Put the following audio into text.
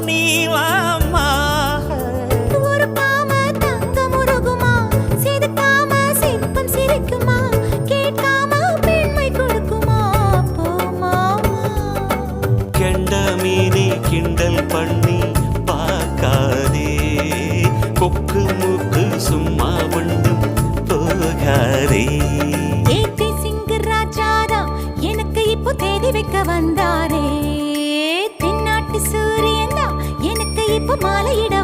நீ வாம்மா. ஒரு பாம தங்கம் உருகுமா, செதுக்காம சிற்பம் சிரிக்குமா, கேட்காம பெண்மை கொடுக்குமா, போமாமா. கெண்ட மீனி கிண்டல் பண்ணி பார்க்காதே, கொக்கு மூக்கு சும்மா ஒன்றும் போகாதே. ஏத்தி சிங்கு ராஜாதா எனக்கு இப்போ தேதி வைக்க வந்தாரே, தென்னாட்டு சூரியன் தான் எனக்கு இப்போ மாலையிட